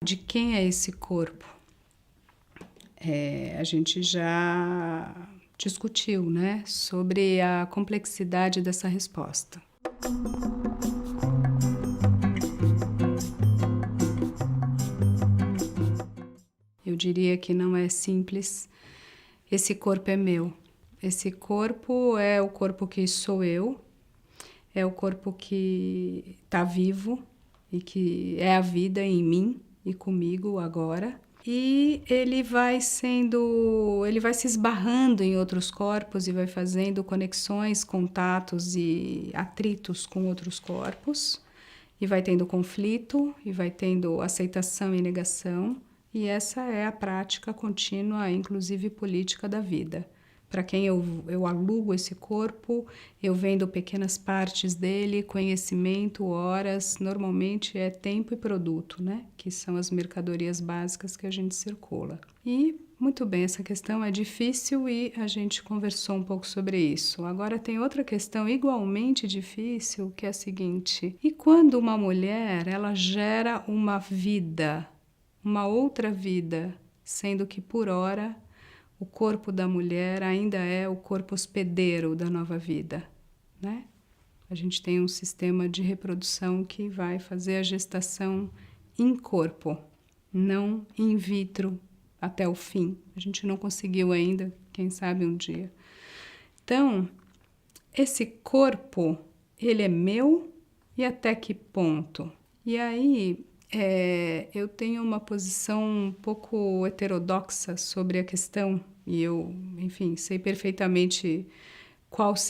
De quem é esse corpo? A gente já discutiu, né, sobre a complexidade dessa resposta. Eu diria que não é simples. Esse corpo é meu. Esse corpo é o corpo que sou eu, é o corpo que está vivo e que é a vida em mim e comigo agora. E ele vai se esbarrando em outros corpos e vai fazendo conexões, contatos e atritos com outros corpos. E vai tendo conflito, e vai tendo aceitação e negação. E essa é a prática contínua, inclusive política da vida. Para quem eu alugo esse corpo, eu vendo pequenas partes dele, conhecimento, horas, normalmente é tempo e produto, né? Que são as mercadorias básicas que a gente circula. E, muito bem, essa questão é difícil e a gente conversou um pouco sobre isso. Agora tem outra questão igualmente difícil, que é a seguinte: e quando uma mulher, ela gera uma vida, uma outra vida, sendo que por hora o corpo da mulher ainda é o corpo hospedeiro da nova vida, né? A gente tem um sistema de reprodução que vai fazer a gestação in corpo, não in vitro até o fim. A gente não conseguiu ainda, quem sabe um dia. Então, esse corpo, ele é meu e até que ponto? E aí, eu tenho uma posição um pouco heterodoxa sobre a questão e eu, enfim, sei perfeitamente quais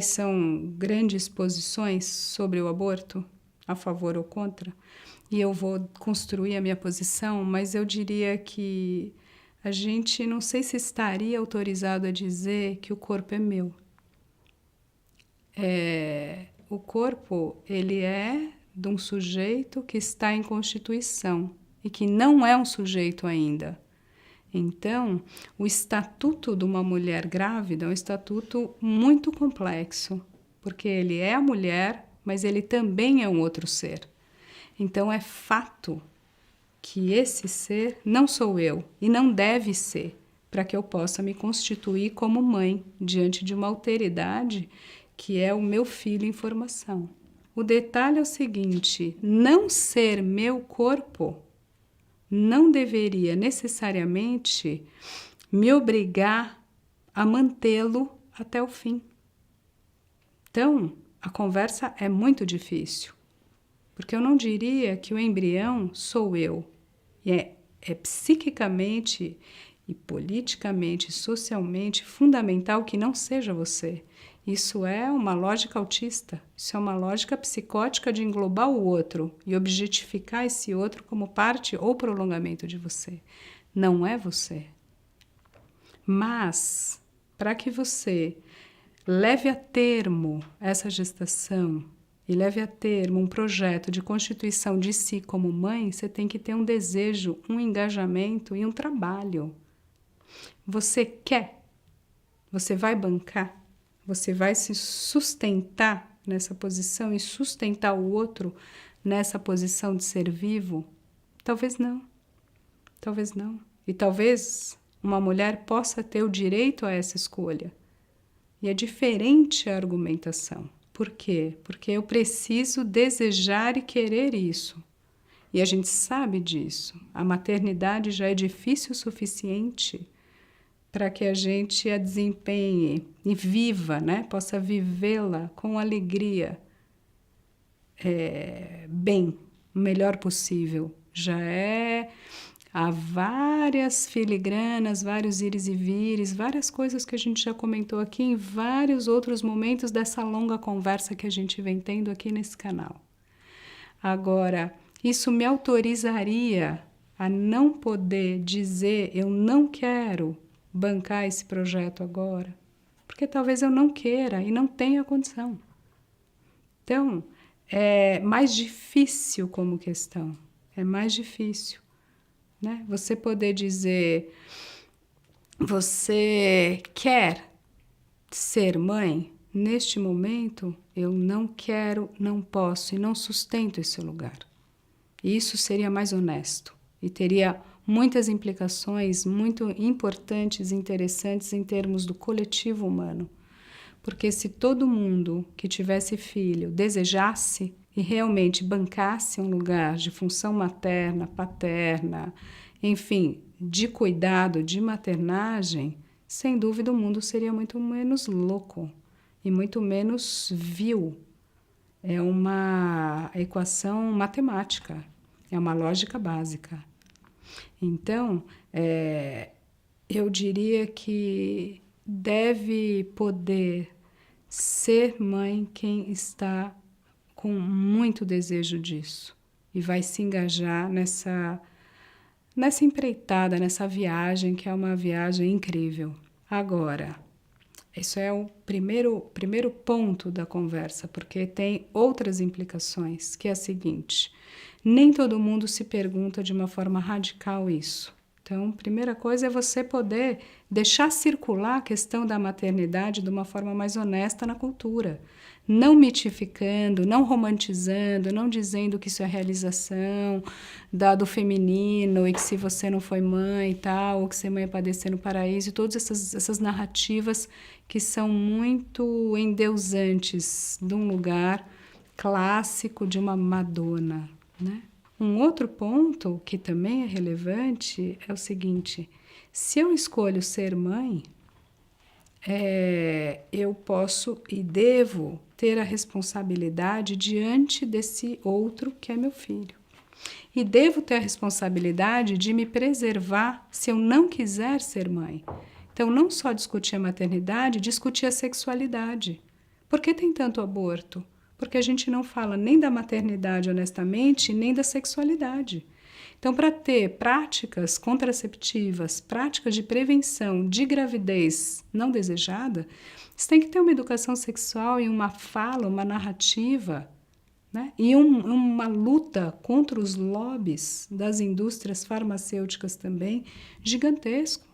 são grandes posições sobre o aborto, a favor ou contra, e eu vou construir a minha posição, mas eu diria que a gente não sei se estaria autorizado a dizer que o corpo é meu. O corpo, ele é de um sujeito que está em constituição e que não é um sujeito ainda. Então, o estatuto de uma mulher grávida é um estatuto muito complexo, porque ele é a mulher, mas ele também é um outro ser. Então, é fato que esse ser não sou eu e não deve ser, para que eu possa me constituir como mãe diante de uma alteridade que é o meu filho em formação. O detalhe é o seguinte: não ser meu corpo não deveria necessariamente me obrigar a mantê-lo até o fim. Então, a conversa é muito difícil, porque eu não diria que o embrião sou eu. E é psiquicamente e politicamente, socialmente fundamental que não seja você. Isso é uma lógica autista, isso é uma lógica psicótica de englobar o outro e objetificar esse outro como parte ou prolongamento de você. Não é você. Mas, para que você leve a termo essa gestação e leve a termo um projeto de constituição de si como mãe, você tem que ter um desejo, um engajamento e um trabalho. Você quer? Você vai bancar? Você vai se sustentar nessa posição e sustentar o outro nessa posição de ser vivo? Talvez não. Talvez não. E talvez uma mulher possa ter o direito a essa escolha. E é diferente a argumentação. Por quê? Porque eu preciso desejar e querer isso. E a gente sabe disso. A maternidade já é difícil o suficiente para que a gente a desempenhe e viva, né? Possa vivê-la com alegria, bem, o melhor possível. Há várias filigranas, vários ires e vires, várias coisas que a gente já comentou aqui em vários outros momentos dessa longa conversa que a gente vem tendo aqui nesse canal. Agora, isso me autorizaria a não poder dizer eu não quero bancar esse projeto agora, porque talvez eu não queira e não tenha condição. Então, é mais difícil como questão, é mais difícil, né? Você poder dizer, você quer ser mãe? Neste momento, eu não quero, não posso e não sustento esse lugar. Isso seria mais honesto e teria muitas implicações muito importantes e interessantes em termos do coletivo humano. Porque se todo mundo que tivesse filho desejasse e realmente bancasse um lugar de função materna, paterna, enfim, de cuidado, de maternagem, sem dúvida o mundo seria muito menos louco e muito menos vil. É uma equação matemática, é uma lógica básica. Então, eu diria que deve poder ser mãe quem está com muito desejo disso e vai se engajar nessa empreitada, nessa viagem, que é uma viagem incrível. Agora, isso é o primeiro ponto da conversa, porque tem outras implicações, que é a seguinte: nem todo mundo se pergunta de uma forma radical isso. Então, primeira coisa é você poder deixar circular a questão da maternidade de uma forma mais honesta na cultura, não mitificando, não romantizando, não dizendo que isso é realização do feminino e que se você não foi mãe e tal, ou que ser mãe é padecer no paraíso, e todas essas narrativas que são muito endeusantes de um lugar clássico de uma Madonna, né? Um outro ponto que também é relevante é o seguinte: se eu escolho ser mãe, eu posso e devo ter a responsabilidade diante desse outro que é meu filho. E devo ter a responsabilidade de me preservar se eu não quiser ser mãe. Então, não só discutir a maternidade, discutir a sexualidade. Por que tem tanto aborto? Porque a gente não fala nem da maternidade honestamente, nem da sexualidade. Então, para ter práticas contraceptivas, práticas de prevenção de gravidez não desejada, você tem que ter uma educação sexual e uma fala, uma narrativa, né? E uma luta contra os lobbies das indústrias farmacêuticas também gigantesco.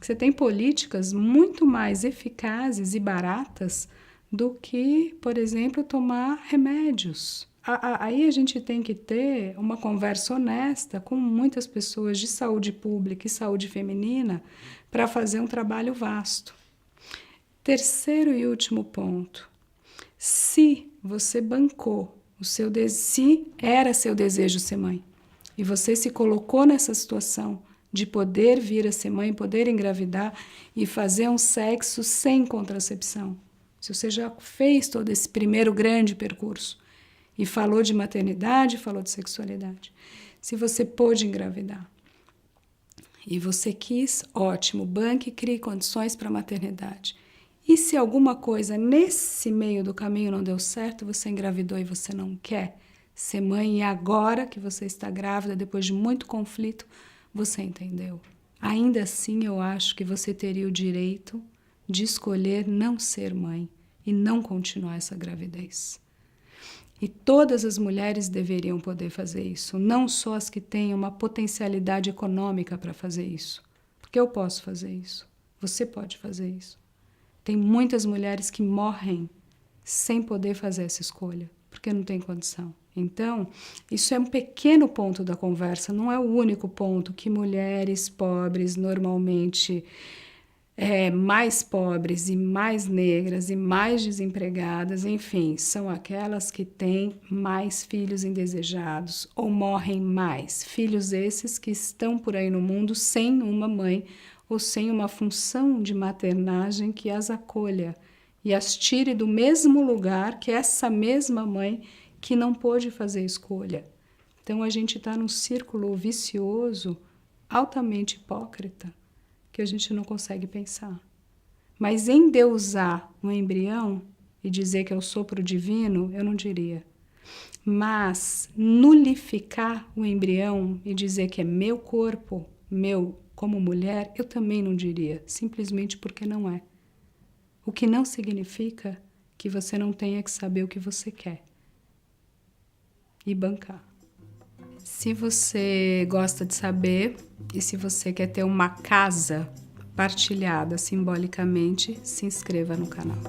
Você tem políticas muito mais eficazes e baratas do que, por exemplo, tomar remédios. Aí a gente tem que ter uma conversa honesta com muitas pessoas de saúde pública e saúde feminina para fazer um trabalho vasto. Terceiro e último ponto: se você bancou se era seu desejo ser mãe e você se colocou nessa situação de poder vir a ser mãe, poder engravidar e fazer um sexo sem contracepção, se você já fez todo esse primeiro grande percurso e falou de maternidade, falou de sexualidade, se você pôde engravidar e você quis, ótimo, banque e crie condições para a maternidade. E se alguma coisa nesse meio do caminho não deu certo, você engravidou e você não quer ser mãe, e agora que você está grávida, depois de muito conflito, você entendeu. Ainda assim, eu acho que você teria o direito de escolher não ser mãe e não continuar essa gravidez. E todas as mulheres deveriam poder fazer isso, não só as que têm uma potencialidade econômica para fazer isso. Porque eu posso fazer isso, você pode fazer isso. Tem muitas mulheres que morrem sem poder fazer essa escolha, porque não tem condição. Então, isso é um pequeno ponto da conversa, não é o único ponto que mulheres pobres, normalmente mais pobres e mais negras e mais desempregadas, enfim, são aquelas que têm mais filhos indesejados ou morrem mais. Filhos esses que estão por aí no mundo sem uma mãe ou sem uma função de maternagem que as acolha e as tire do mesmo lugar que essa mesma mãe que não pôde fazer escolha. Então, a gente está num círculo vicioso, altamente hipócrita, que a gente não consegue pensar. Mas endeusar um embrião e dizer que é o sopro divino, eu não diria. Mas nulificar o embrião e dizer que é meu corpo, meu como mulher, eu também não diria, simplesmente porque não é. O que não significa que você não tenha que saber o que você quer e bancar. Se você gosta de saber e se você quer ter uma casa partilhada simbolicamente, se inscreva no canal.